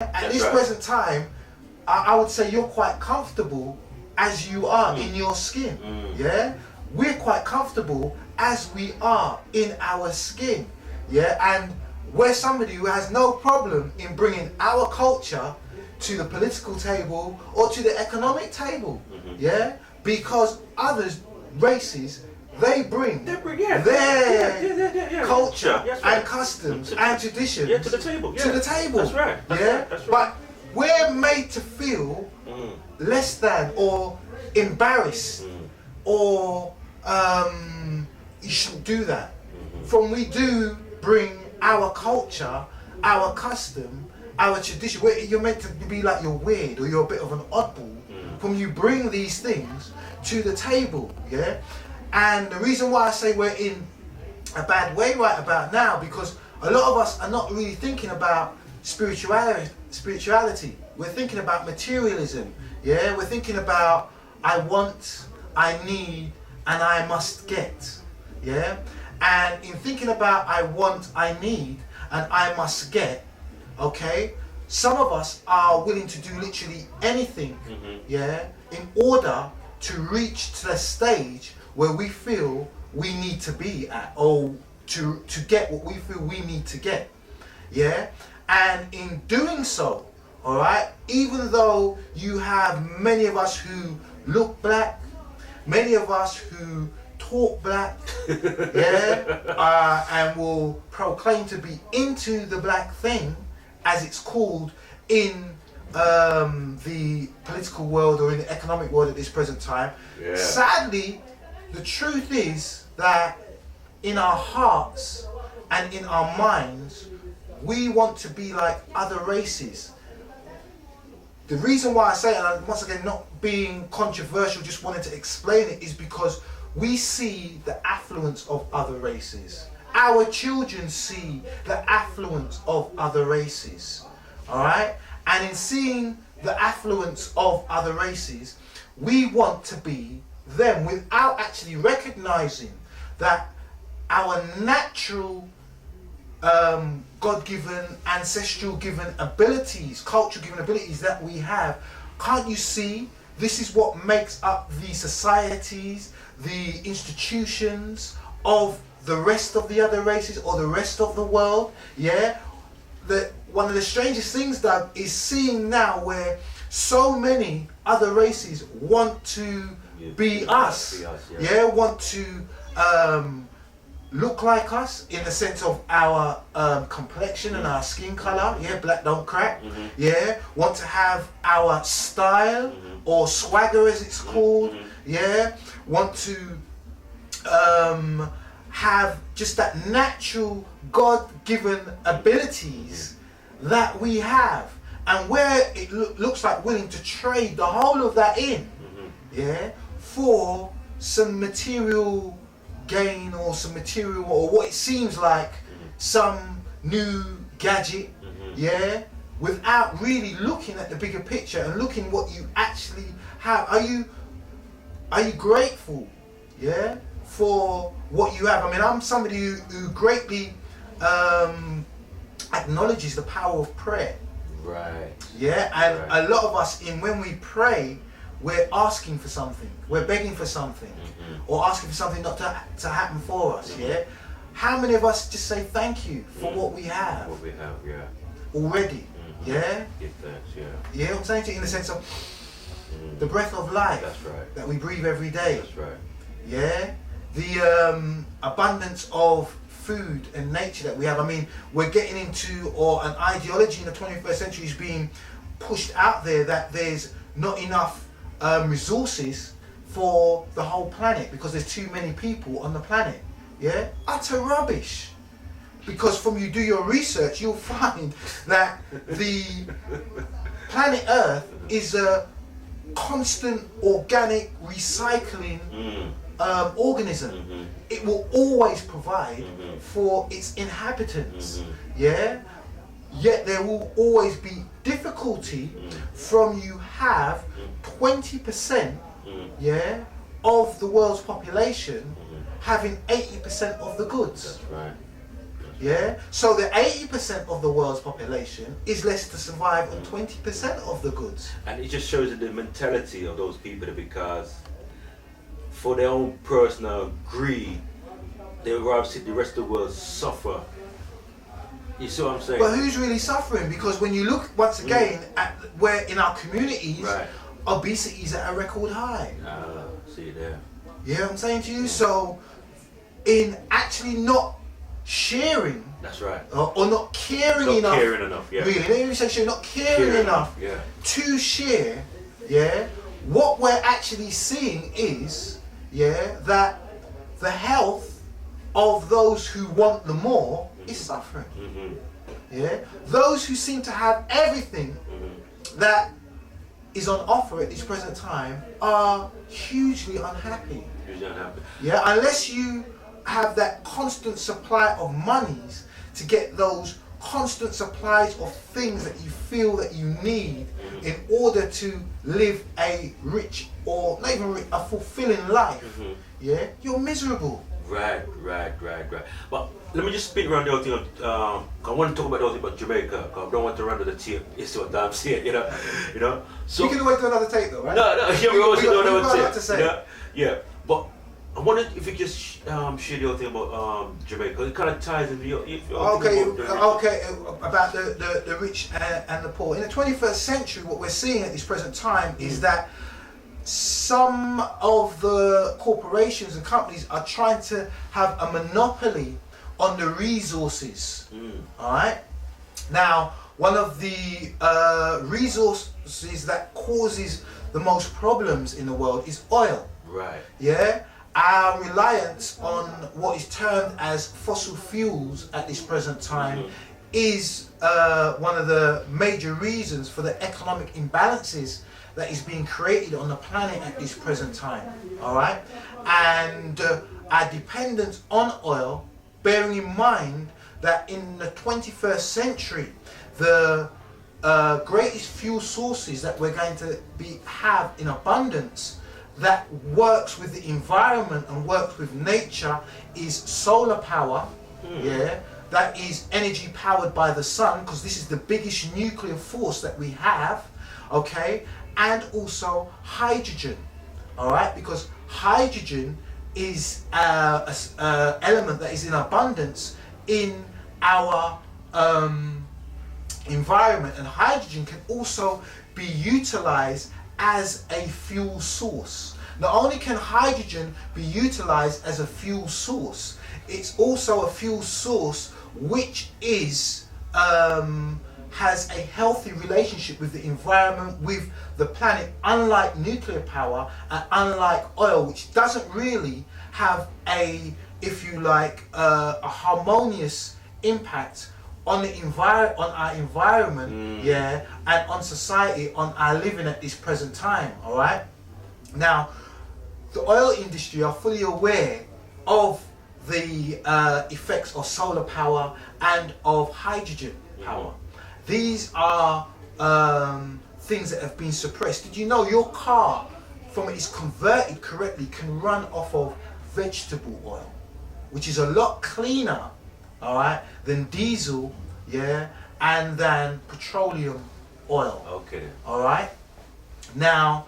At this present time, I would say you're quite comfortable as you are in your skin. Yeah, we're quite comfortable as we are in our skin. Yeah, and we're somebody who has no problem in bringing our culture to the political table or to the economic table. Yeah, because others races, they bring their culture and customs and traditions to the table. To the table. That's right. That's right. But we're made to feel less than or embarrassed or you shouldn't do that. From we do bring our culture, our custom, our tradition. You're meant to be like you're weird or you're a bit of an oddball. From you bring these things to the table, yeah. And the reason why I say we're in a bad way right about now, because a lot of us are not really thinking about spirituality. We're thinking about materialism, yeah. We're thinking about I want, I need, and I must get, yeah. And in thinking about I want, I need, and I must get, okay, some of us are willing to do literally anything, yeah, in order to reach to the stage where we feel we need to be at, or to get what we feel we need to get, yeah. And in doing so, all right, even though you have many of us who look black, many of us who talk black, yeah, and will proclaim to be into the black thing, as it's called in the political world or in the economic world at this present time. Yeah. Sadly, the truth is that in our hearts and in our minds, we want to be like other races. The reason why I say it, and once again, not being controversial, just wanted to explain it, is because we see the affluence of other races. Our children see the affluence of other races. All right? And in seeing the affluence of other races, we want to be them without actually recognizing that our natural God-given, ancestral given abilities, cultural given abilities that we have, can't you see this is what makes up the societies, the institutions of the rest of the other races or the rest of the world? Yeah, one of the strangest things that is seeing now, where so many other races want to be us, want to look like us in the sense of our complexion and our skin color, black don't crack, want to have our style or swagger as it's called, want to have just that natural God-given abilities that we have, and where it looks like willing to trade the whole of that in, for some material gain or some material, or what it seems like some new gadget, without really looking at the bigger picture and looking what you actually have. Are you grateful, for what you have? I mean, I'm somebody who greatly acknowledges the power of prayer. Right. Yeah, and a lot of us, when we pray, we're asking for something, we're begging for something, or asking for something not to happen for us. How many of us just say thank you for what we have? What we have, already. Give thanks, You know what I'm saying to you, in the sense of the breath of life. That's right. That we breathe every day. That's right. The abundance of food and nature that we have. I mean, we're getting into, or an ideology in the 21st century is being pushed out there, that there's not enough resources for the whole planet because there's too many people on the planet. Utter rubbish. Because from you do your research, you'll find that the planet Earth is a constant organic recycling organism. It will always provide for its inhabitants. Yet there will always be difficulty from you have 20% of the world's population having 80% of the goods. That's right. Yeah, so the 80% of the world's population is less to survive on 20% of the goods. And it just shows you the mentality of those people, because for their own personal greed, they would rather see the rest of the world suffer. You see what I'm saying? But who's really suffering? Because when you look once again at where in our communities, Right. obesity is at a record high. See there. You know what I'm saying to you? So, in actually not sharing That's right. or not caring Not enough, caring enough, yeah. really, let me say, not caring enough yeah. to share, yeah, what we're actually seeing is, yeah, that the health of those who want the more is suffering. Mm-hmm. Yeah, those who seem to have everything that is on offer at this present time are hugely unhappy. Hugely unhappy. Yeah, unless you have that constant supply of monies to get those constant supplies of things that you feel that you need in order to live a rich, or not even rich, a fulfilling life, yeah, you're miserable. Right. But let me just spin around the whole thing. I want to talk about the whole thing about Jamaica, because I don't want to run to the tape. It's what I'm saying, you know. So We can always do another tape though, right? no, yeah, we always do got a another lot tape. to say. You know? Yeah, but I wondered if you just share the whole thing about Jamaica. It kind of ties in. About the rich and the poor. In the 21st century, what we're seeing at this present time is that some of the corporations and companies are trying to have a monopoly on the resources. All right. Now, one of the resources that causes the most problems in the world is oil. Right. Yeah. Our reliance on what is termed as fossil fuels at this present time is one of the major reasons for the economic imbalances that is being created on the planet at this present time. All right, and our dependence on oil, bearing in mind that in the 21st century, the greatest fuel sources that we're going to have in abundance that works with the environment and works with nature is solar power. Yeah, that is energy powered by the sun, because this is the biggest nuclear force that we have. Okay, and also hydrogen. All right, because hydrogen is an element that is in abundance in our environment, and hydrogen can also be utilized as a fuel source. Not only can hydrogen be utilized as a fuel source, it's also a fuel source which is has a healthy relationship with the environment, with the planet, unlike nuclear power and unlike oil, which doesn't really have a, if you like, a harmonious impact on the on our environment, yeah, and on society, on our living at this present time. All right. Now, the oil industry are fully aware of the effects of solar power and of hydrogen power. These are things that have been suppressed. Did you know your car, from it is converted correctly, can run off of vegetable oil, which is a lot cleaner, all right, than diesel, yeah, and than petroleum oil. Okay. All right. Now,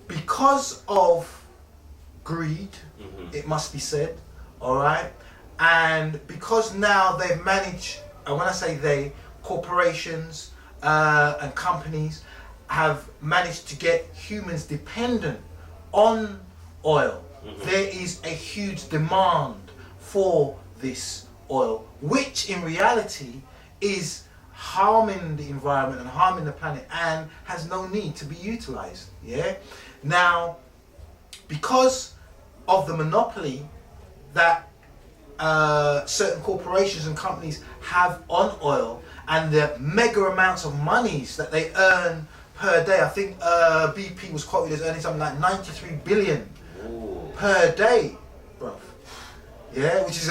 because of greed, it must be said, all right, and because now they've managed, and when I say they, corporations and companies have managed to get humans dependent on oil. There is a huge demand for this oil, which in reality is harming the environment and harming the planet and has no need to be utilized. Yeah. Now, because of the monopoly that certain corporations and companies have on oil, and the mega amounts of monies that they earn per day. I think BP was quoted as earning something like 93 billion per day, bro. Yeah, which is